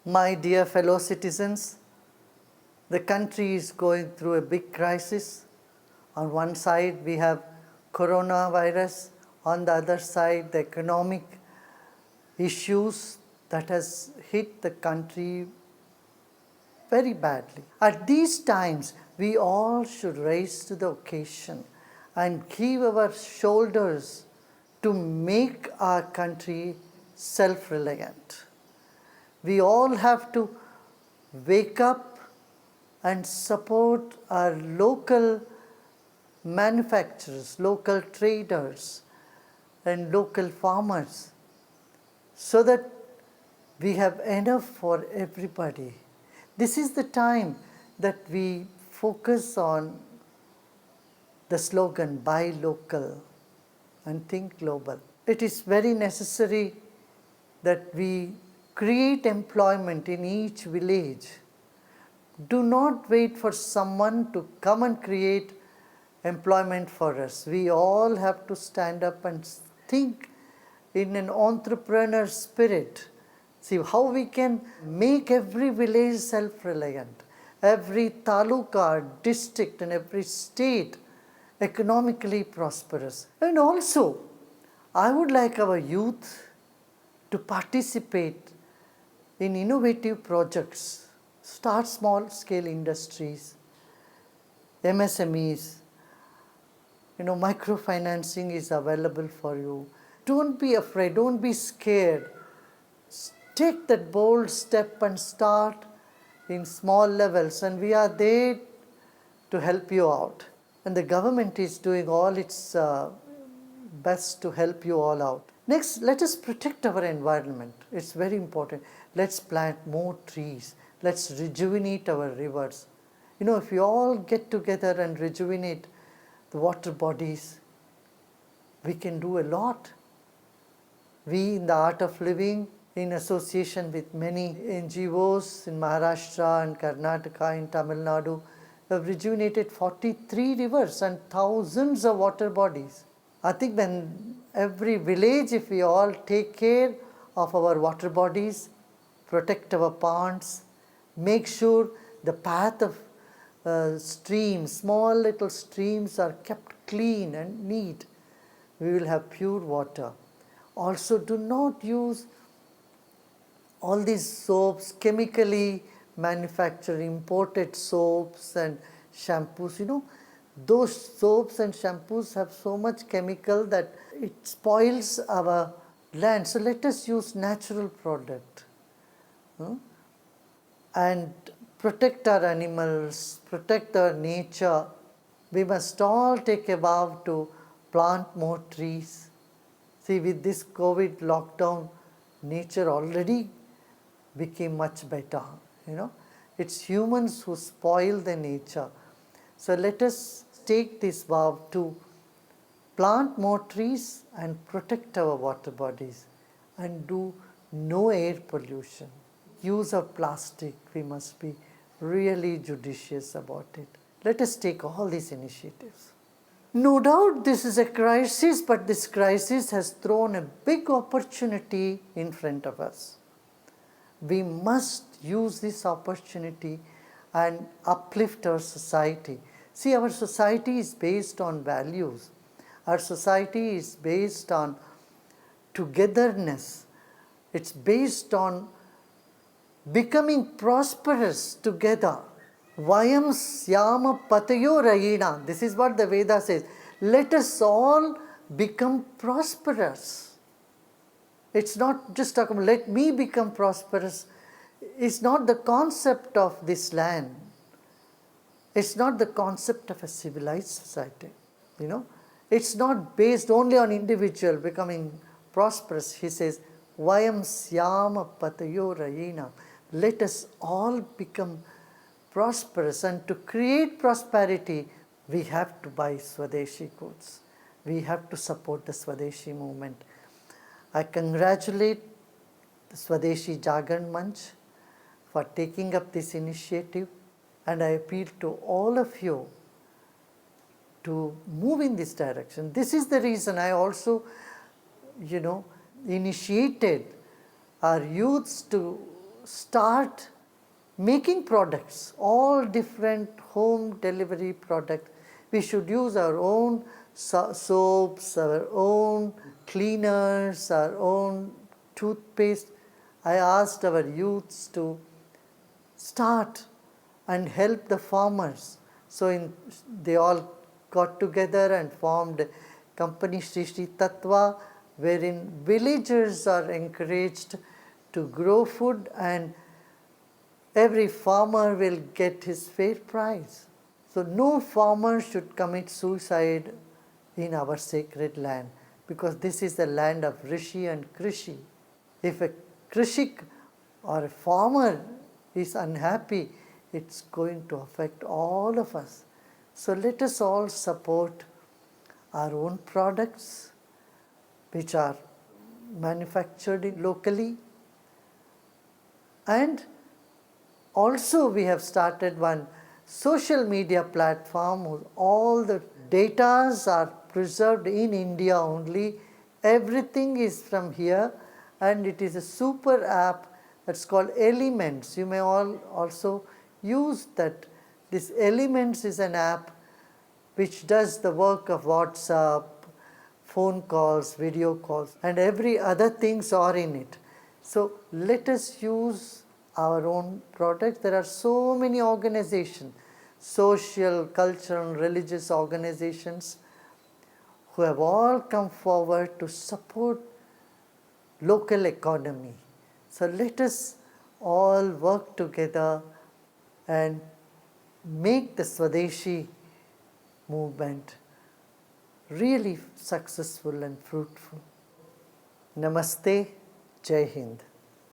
My dear fellow citizens, the country is going through a big crisis. On one side, we have coronavirus. On the other side, the economic issues that has hit the country very badly. At these times, we all should rise to the occasion and give our shoulders to make our country self-reliant. We all have to wake up and support our local manufacturers, local traders, and local farmers so that we have enough for everybody. This is the time that we focus on the slogan, buy local and think global. It is very necessary that we create employment in each village. Do not wait for someone to come and create employment for us. We all have to stand up and think in an entrepreneur spirit. See how we can make every village self-reliant, every taluka, district and every state economically prosperous. And also, I would like our youth to participate in innovative projects, start small scale industries, MSMEs, microfinancing is available for you. Don't be afraid, don't be scared. Take that bold step and start in small levels, and we are there to help you out. And the government is doing all its best to help you all out. Next, let us protect our environment. It's very important. Let's plant more trees. Let's rejuvenate our rivers. If we all get together and rejuvenate the water bodies, we can do a lot. We in the Art of Living, in association with many NGOs in Maharashtra and Karnataka and Tamil Nadu, have rejuvenated 43 rivers and thousands of water bodies. I think when every village, if we all take care of our water bodies, protect our ponds, make sure the path of streams, small little streams are kept clean and neat, we will have pure water. Also, do not use all these soaps, chemically manufactured, imported soaps and shampoos. Those soaps and shampoos have so much chemical that it spoils our land. So let us use natural product and protect our animals, protect our nature. We must all take a vow to plant more trees. See, with this COVID lockdown, nature already became much better. It's humans who spoil the nature. So let us take this vow to plant more trees and protect our water bodies and do no air pollution. Use of plastic, we must be really judicious about it. Let us take all these initiatives. No doubt this is a crisis, but this crisis has thrown a big opportunity in front of us. We must use this opportunity and uplift our society. See, our society is based on values. Our society is based on togetherness. It's based on becoming prosperous together. Vayam syama patayo rayina. This is what the Veda says. Let us all become prosperous. It's not just talking about let me become prosperous. It's not the concept of this land. It's not the concept of a civilized society. It's not based only on individual becoming prosperous. He says, Vayam syama patayo rayina. Let us all become prosperous, and to create prosperity, we have to buy Swadeshi goods. We have to support the Swadeshi movement. I congratulate the Swadeshi Jagran Manch for taking up this initiative, and I appeal to all of you to move in this direction. This is the reason I also, initiated our youths to start making products, all different home delivery products. We should use our own soaps, our own cleaners, our own toothpaste. I asked our youths to start and help the farmers. So they all got together and formed a company Sri Sri Tattva, wherein villagers are encouraged to grow food and every farmer will get his fair price. So no farmer should commit suicide in our sacred land, because this is the land of Rishi and Krishi. If a Krishik or a farmer is unhappy, it's going to affect all of us. So let us all support our own products which are manufactured locally, and also we have started one social media platform where all the datas are preserved in India only. Everything is from here, and it is a super app that's called Elements. You may all also use that. This Elements is an app which does the work of WhatsApp, phone calls, video calls, and every other things are in it. So let us use our own products. There are so many organizations, social, cultural, religious organizations who have all come forward to support local economy. So let us all work together and make the Swadeshi movement really successful and fruitful. Namaste, Jai Hind.